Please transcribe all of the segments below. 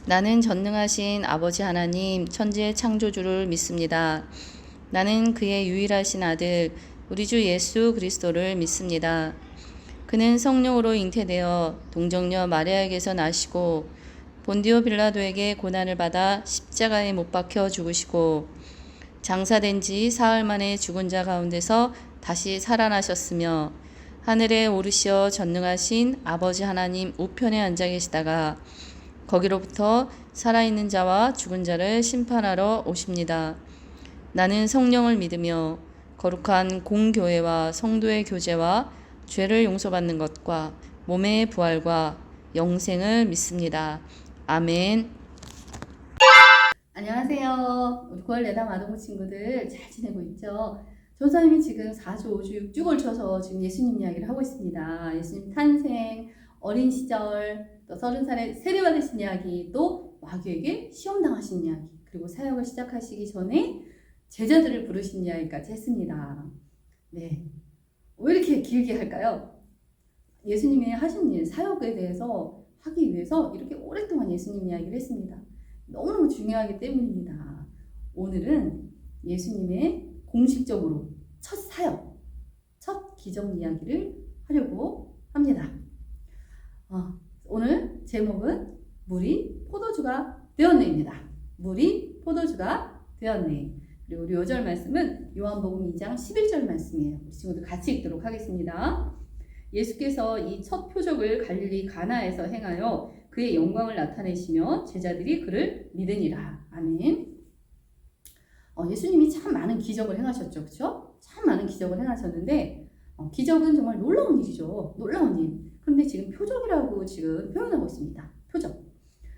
나는 전능하신 아버지 하나님 천지의 창조주를 믿습니다. 나는 그의 유일하신 아들 우리 주 예수 그리스도를 믿습니다. 그는 성령으로 잉태되어 동정녀 마리아에게서 나시고 본디오 빌라도에게 고난을 받아 십자가에 못 박혀 죽으시고 장사된 지 사흘 만에 죽은 자 가운데서 다시 살아나셨으며 하늘에 오르시어 전능하신 아버지 하나님 우편에 앉아 계시다가 거기로부터 살아있는 자와 죽은 자를 심판하러 오십니다. 나는 성령을 믿으며 거룩한 공교회와 성도의 교제와 죄를 용서받는 것과 몸의 부활과 영생을 믿습니다. 아멘. 안녕하세요. 우리 9월 내담 아동부 친구들 잘 지내고 있죠? 전사님이 지금 4주, 5주, 6주 걸쳐서 지금 예수님 이야기를 하고 있습니다. 예수님 탄생, 어린 시절, 또 30살에 세례받으신 이야기, 또 마귀에게 시험당하신 이야기, 그리고 사역을 시작하시기 전에 제자들을 부르신 이야기까지 했습니다. 네. 왜 이렇게 길게 할까요? 예수님이 하신 일, 사역에 대해서 하기 위해서 이렇게 오랫동안 예수님 이야기를 했습니다. 너무너무 중요하기 때문입니다. 오늘은 예수님의 공식적으로 첫 사역, 첫 기적 이야기를 하려고 합니다. 오늘 제목은 물이 포도주가 되었네입니다. 물이 포도주가 되었네. 그리고 우리 요절 말씀은 요한복음 2장 11절 말씀이에요. 우리 친구들 같이 읽도록 하겠습니다. 예수께서 이 첫 표적을 갈릴리 가나에서 행하여 그의 영광을 나타내시며 제자들이 그를 믿으니라. 아멘. 예수님이 참 많은 기적을 행하셨죠. 그렇죠? 참 많은 기적을 행하셨는데 기적은 정말 놀라운 일이죠. 놀라운 일. 그런데 지금 표적이라고 지금 표현하고 있습니다. 표적.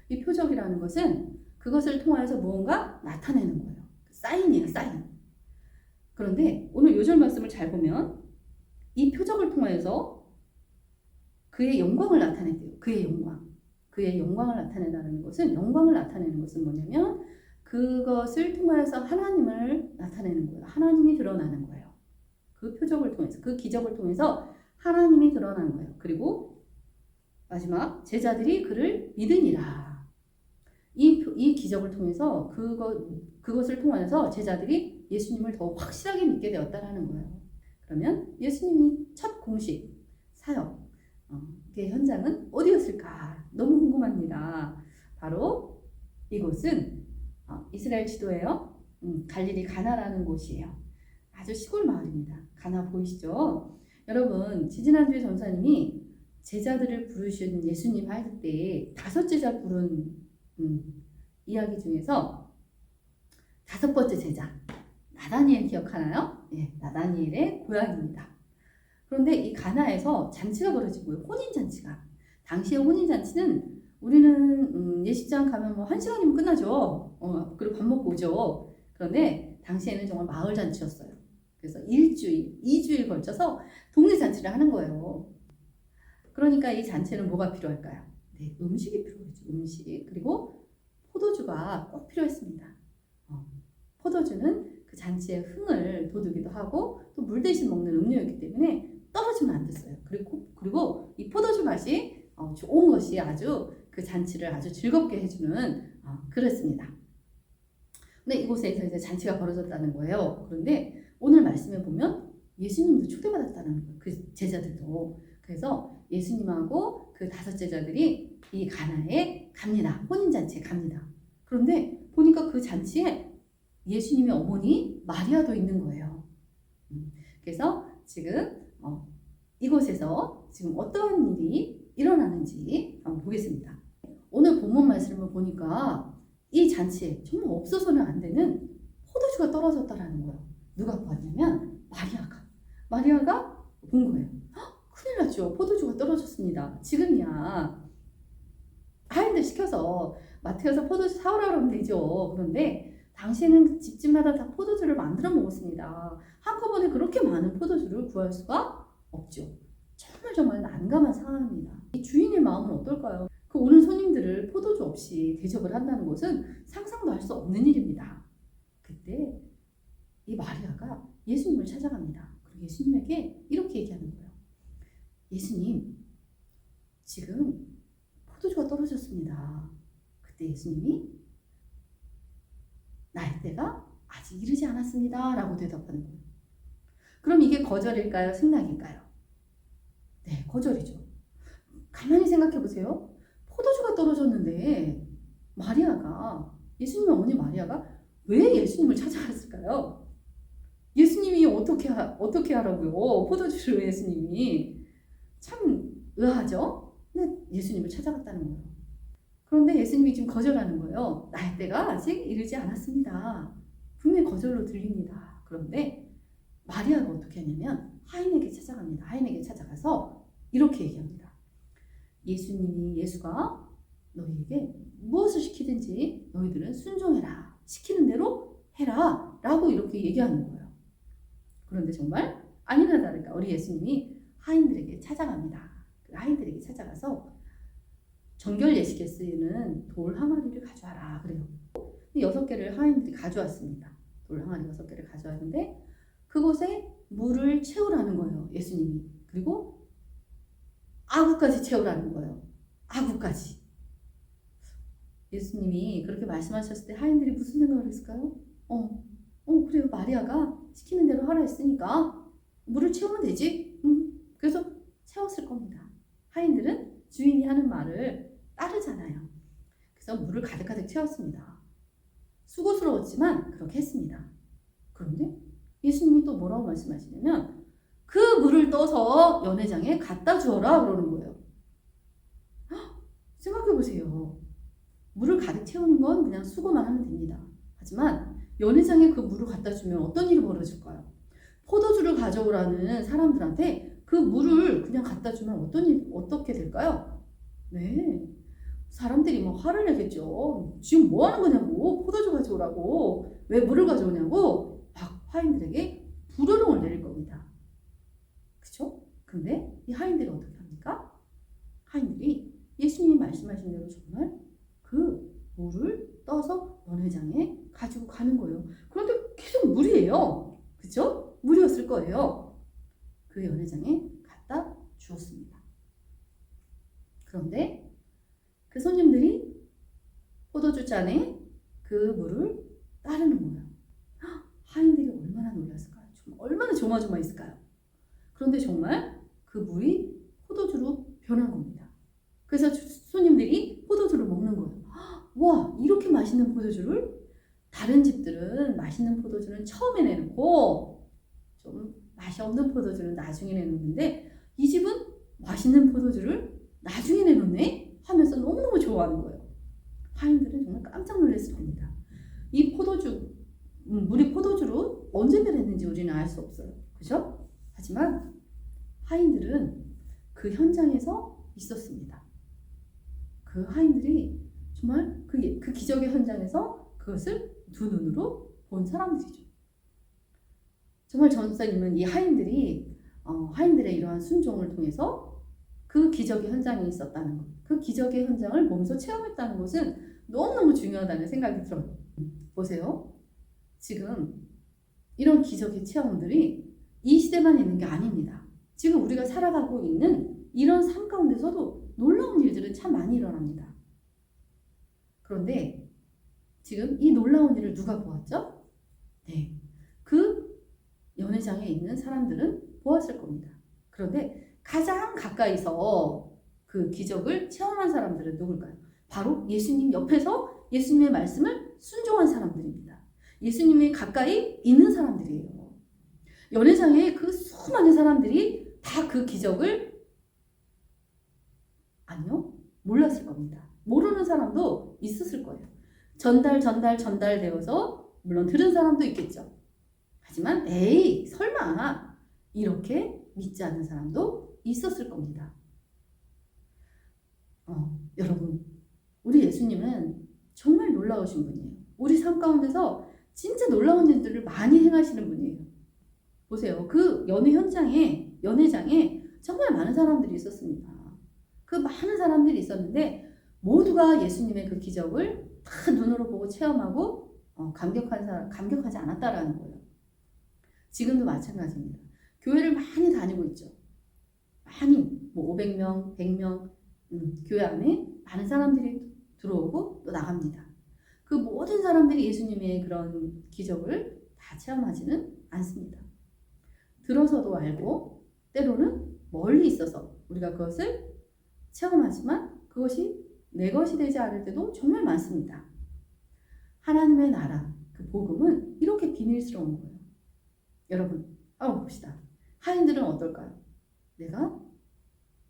이 표적이라는 것은 그것을 통하여서 무언가 나타내는 거예요. 사인이에요. 사인. 그런데 오늘 요절 말씀을 잘 보면 이 표적을 통하여서 그의 영광을 나타낸대요. 그의 영광. 그의 영광을 나타낸다는 것은, 영광을 나타내는 것은 뭐냐면 그것을 통하여서 하나님을 나타내는 거예요. 하나님이 드러나는 거예요. 그 표적을 통해서, 그 기적을 통해서 하나님이 드러나는 거예요. 그리고 마지막 제자들이 그를 믿으니라. 이 기적을 통해서 그것을 통하여서 제자들이 예수님을 더 확실하게 믿게 되었다는 거예요. 그러면 예수님이 첫 공식 사역 그 현장은 어디였을까? 너무 궁금합니다. 바로 이곳은 이스라엘 지도예요. 갈릴리 가나라는 곳이에요. 아주 시골 마을입니다. 가나 보이시죠? 여러분, 지지난주에 전사님이 제자들을 부르신 예수님 할 때 5제자 부른 이야기 중에서 5번째 제자 나다니엘 기억하나요? 네, 나다니엘의 고향입니다. 그런데 이 가나에서 잔치가 벌어지고요. 혼인잔치가. 당시의 혼인잔치는 우리는 예식장 가면 뭐 1시간이면 끝나죠. 그리고 밥 먹고 오죠. 그런데 당시에는 정말 마을잔치였어요. 그래서 1주일, 2주일 걸쳐서 동네 잔치를 하는 거예요. 그러니까 이 잔치는 뭐가 필요할까요? 네, 음식이 필요하죠. 음식. 그리고 포도주가 꼭 필요했습니다. 포도주는 그 잔치의 흥을 돋우기도 하고 또 물 대신 먹는 음료였기 때문에 떨어지면 안 됐어요. 그리고 이 포도주 맛이 좋은 것이 아주 그 잔치를 아주 즐겁게 해주는 그렇습니다. 근데 이곳에서 이제 잔치가 벌어졌다는 거예요. 그런데 오늘 말씀에 보면 예수님도 초대받았다는 거예요. 그 제자들도. 그래서 예수님하고 그 5제자들이 이 가나에 갑니다. 혼인잔치에 갑니다. 그런데 보니까 그 잔치에 예수님의 어머니 마리아도 있는 거예요. 그래서 지금 이곳에서 지금 어떤 일이 일어나는지 한번 보겠습니다. 오늘 본문 말씀을 보니까 이 잔치에 정말 없어서는 안 되는 포도주가 떨어졌다라는 거예요. 누가 보았냐면 마리아가 본 거예요. 큰일 났죠. 포도주가 떨어졌습니다. 지금이야 하인들 시켜서 마트에 가서 포도주 사오라 그러면 되죠. 그런데 당시에는 집집마다 다 포도주를 만들어 먹었습니다. 한꺼번에 그렇게 많은 포도주를 구할 수가 없죠. 정말 난감한 상황입니다. 이 주인의 마음은 어떨까요? 그 오는 손님들을 포도주 없이 대접을 한다는 것은 상상도 할 수 없는 일입니다. 그때 이 마리아가 예수님을 찾아갑니다. 그리고 예수님에게 이렇게 얘기하는 거예요. 예수님, 지금 포도주가 떨어졌습니다. 그때 예수님이 나의 때가 아직 이르지 않았습니다 라고 대답하는 거예요. 그럼 이게 거절일까요? 승낙일까요? 네, 거절이죠. 가만히 생각해 보세요. 포도주가 떨어졌는데 마리아가, 예수님의 어머니 마리아가 왜 예수님을 찾아갔을까요? 예수님이 어떻게 하라고요? 포도주를 예수님이. 참 의아하죠? 근데 예수님을 찾아갔다는 거예요. 그런데 예수님이 지금 거절하는 거예요. 나의 때가 아직 이르지 않았습니다. 분명히 거절로 들립니다. 그런데 마리아가 어떻게 하냐면 하인에게 찾아갑니다. 하인에게 찾아가서 이렇게 얘기합니다. 예수가 너희에게 무엇을 시키든지 너희들은 순종해라. 시키는 대로 해라. 라고 이렇게 얘기하는 거예요. 그런데 정말 아니나 다를까 우리 예수님이 하인들에게 찾아갑니다. 그 하인들에게 찾아가서 정결 예식에 쓰이는 돌 항아리를 가져와라 그래요. 6개를 하인들이 가져왔습니다. 돌 항아리 6개를 가져왔는데 그곳에 물을 채우라는 거예요. 예수님이. 그리고 아구까지 채우라는 거예요. 아구까지. 예수님이 그렇게 말씀하셨을 때 하인들이 무슨 생각을 했을까요? 그래요. 마리아가 시키는 대로 하라 했으니까 물을 채우면 되지. 그래서 채웠을 겁니다. 하인들은 주인이 하는 말을 따르잖아요. 그래서 물을 가득가득 채웠습니다. 수고스러웠지만 그렇게 했습니다. 그런데 예수님이 또 뭐라고 말씀하시냐면 그 물을 떠서 연회장에 갖다 주어라 그러는 거예요. 생각해 보세요. 물을 가득 채우는 건 그냥 수고만 하면 됩니다. 하지만 연회장에 그 물을 갖다 주면 어떤 일이 벌어질까요? 포도주를 가져오라는 사람들한테 그 물을 그냥 갖다 주면 어떻게 될까요? 네. 사람들이 뭐 화를 내겠죠. 지금 뭐 하는 거냐고. 포도주 가져오라고. 왜 물을 가져오냐고. 막 하인들에게 불호령을 내릴 겁니다. 그쵸? 근데 이 하인들이 어떻게 합니까? 하인들이 예수님이 말씀하신 대로 정말 그 물을 떠서 연회장에 가지고 가는 거예요. 그런데 계속 물이에요. 그쵸? 물이었을 거예요. 그 연회장에 갖다 주었습니다. 그런데 그 손님들이 포도주 잔에 그 물을 따르는 거예요. 하인들이 얼마나 놀랐을까요? 얼마나 조마조마했을까요? 그런데 정말 그 물이 포도주로 변한 겁니다. 그래서 손님들이 포도주를 먹는 거예요. 와, 이렇게 맛있는 포도주를 다른 집들은 맛있는 포도주는 처음에 내놓고 좀 맛이 없는 포도주는 나중에 내놓는데 이 집은 맛있는 포도주를 나중에 내놓네? 하면서 너무너무 좋아하는 거예요. 하인들은 정말 깜짝 놀랐을 겁니다. 이 포도주, 물이 포도주로 언제 변했는지 우리는 알 수 없어요. 그죠? 하지만 하인들은 그 현장에서 있었습니다. 그 하인들이 정말 그 기적의 현장에서 그것을 두 눈으로 본 사람들이죠. 정말 전도사님은 이 하인들의 이러한 순종을 통해서 그 기적의 현장에 있었다는 것, 그 기적의 현장을 몸소 체험했다는 것은 너무너무 중요하다는 생각이 들어요. 보세요. 지금 이런 기적의 체험들이 이 시대만 있는 게 아닙니다. 지금 우리가 살아가고 있는 이런 삶 가운데서도 놀라운 일들은 참 많이 일어납니다. 그런데 지금 이 놀라운 일을 누가 보았죠? 네, 그 연회장에 있는 사람들은 보았을 겁니다. 그런데 가장 가까이서 그 기적을 체험한 사람들은 누굴까요? 바로 예수님 옆에서 예수님의 말씀을 순종한 사람들입니다. 예수님이 가까이 있는 사람들이에요. 연회장에 그 수많은 사람들이 다 그 기적을 아니요, 몰랐을 겁니다. 모르는 사람도 있었을 거예요. 전달되어서 물론 들은 사람도 있겠죠. 하지만 에이 설마 이렇게 믿지 않는 사람도 있었을 겁니다. 여러분, 우리 예수님은 정말 놀라우신 분이에요. 우리 삶 가운데서 진짜 놀라운 일들을 많이 행하시는 분이에요. 보세요. 그 연회장에 정말 많은 사람들이 있었습니다. 그 많은 사람들이 있었는데 모두가 예수님의 그 기적을 다 눈으로 보고 체험하고 감격하지 않았다라는 거예요. 지금도 마찬가지입니다. 교회를 많이 다니고 있죠. 많이 500명, 100명 교회 안에 많은 사람들이 들어오고 또 나갑니다. 그 모든 사람들이 예수님의 그런 기적을 다 체험하지는 않습니다. 들어서도 알고 때로는 멀리 있어서 우리가 그것을 체험하지만 그것이 내 것이 되지 않을 때도 정말 많습니다. 하나님의 나라, 그 복음은 이렇게 비밀스러운 거예요. 여러분, 한번 봅시다. 하인들은 어떨까요? 내가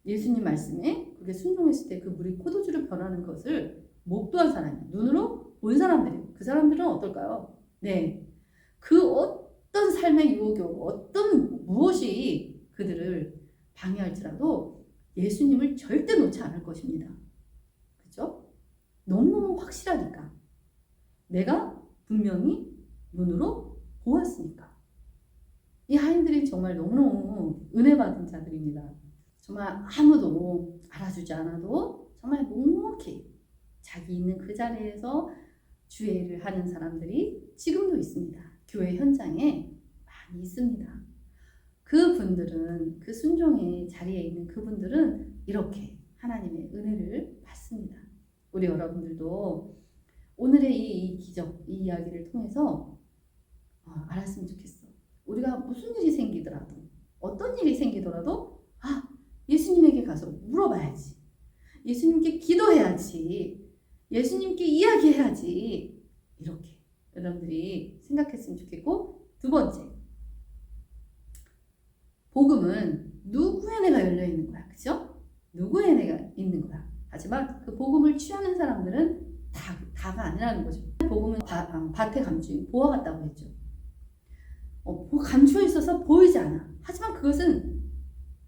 예수님 말씀에 그게 순종했을 때 그 물이 포도주로 변하는 것을 목도한 사람이, 눈으로 본 사람들이, 그 사람들은 어떨까요? 네, 그 어떤 삶의 유혹이 오고 어떤 무엇이 그들을 방해할지라도 예수님을 절대 놓지 않을 것입니다. 그죠? 너무너무 확실하니까. 내가 분명히 눈으로 보았으니까. 이 하인들이 정말 너무너무 은혜 받은 자들입니다. 정말 아무도 알아주지 않아도 정말 묵묵히 자기 있는 그 자리에서 주의를 하는 사람들이 지금도 있습니다. 교회 현장에 많이 있습니다. 그분들은, 그 순종의 자리에 있는 그분들은 이렇게 하나님의 은혜를 받습니다. 우리 여러분들도 오늘의 이 기적, 이 이야기를 통해서 알았으면 좋겠어. 우리가 무슨 일이 생기더라도, 어떤 일이 생기더라도 예수님에게 가서 물어봐야지. 예수님께 기도해야지. 예수님께 이야기해야지. 이렇게 여러분들이 생각했으면 좋겠고, 두 번째, 복음은 누구의 내가 열려있는 거야. 그죠? 누구의 내가 있는 거야. 하지만 그 복음을 취하는 사람들은 다가 아니라는 거죠. 복음은 밭의 감추인 보화 같다고 했죠. 감추어 있어서 보이지 않아. 하지만 그것은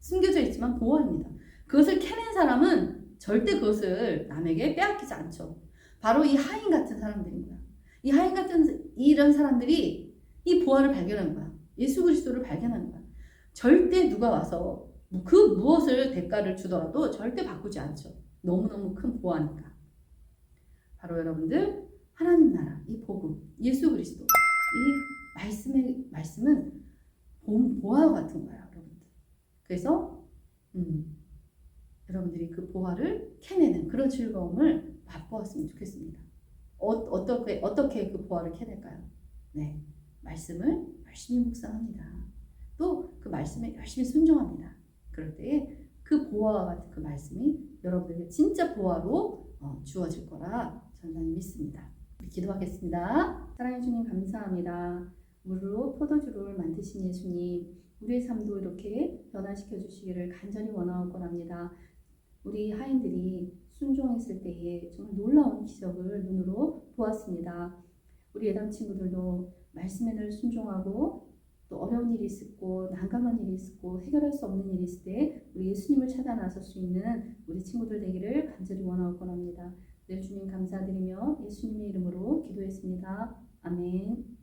숨겨져 있지만 보화입니다. 그것을 캐낸 사람은 절대 그것을 남에게 빼앗기지 않죠. 바로 이 하인 같은 사람들인 거야. 이 하인 같은 이런 사람들이 이 보화를 발견한 거야. 예수 그리스도를 발견한 거야. 절대 누가 와서 그 무엇을 대가를 주더라도 절대 바꾸지 않죠. 너무너무 큰 보화니까. 바로 여러분들 하나님 나라, 이 복음, 예수 그리스도, 이 말씀은 보화 같은 거야, 여러분들. 그래서 여러분들이 그 보화를 캐내는 그런 즐거움을 맛보았으면 좋겠습니다. 어떻게 그 보화를 캐낼까요? 네, 말씀을 열심히 묵상합니다. 또 그 말씀에 열심히 순종합니다. 그럴 때에 그 보화와 같은 그 말씀이 여러분에게 진짜 보화로 주어질 거라 저는 믿습니다. 기도하겠습니다. 사랑해 주님 감사합니다. 물로 포도주를 만드신 예수님, 우리의 삶도 이렇게 변화시켜 주시기를 간절히 원하옵건합니다. 우리 하인들이 순종했을 때에 정말 놀라운 기적을 눈으로 보았습니다. 우리 예담 친구들도 말씀에 늘 순종하고 또 어려운 일이 있었고 난감한 일이 있었고 해결할 수 없는 일이 있을 때 우리 예수님을 찾아 나설 수 있는 우리 친구들 되기를 간절히 원하옵건합니다. 늘 주님 감사드리며 예수님의 이름으로 기도했습니다. 아멘.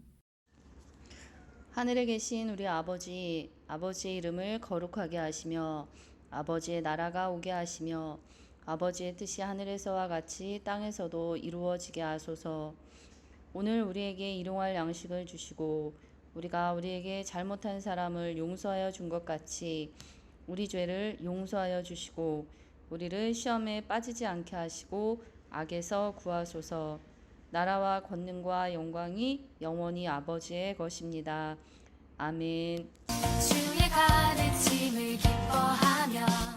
하늘에 계신 우리 아버지, 아버지의 이름을 거룩하게 하시며 아버지의 나라가 오게 하시며 아버지의 뜻이 하늘에서와 같이 땅에서도 이루어지게 하소서. 오늘 우리에게 일용할 양식을 주시고 우리가 우리에게 잘못한 사람을 용서하여 준 것 같이 우리 죄를 용서하여 주시고 우리를 시험에 빠지지 않게 하시고 악에서 구하소서. 나라와 권능과 영광이 영원히 아버지의 것입니다. 아멘. 주의 가르침을 기뻐하며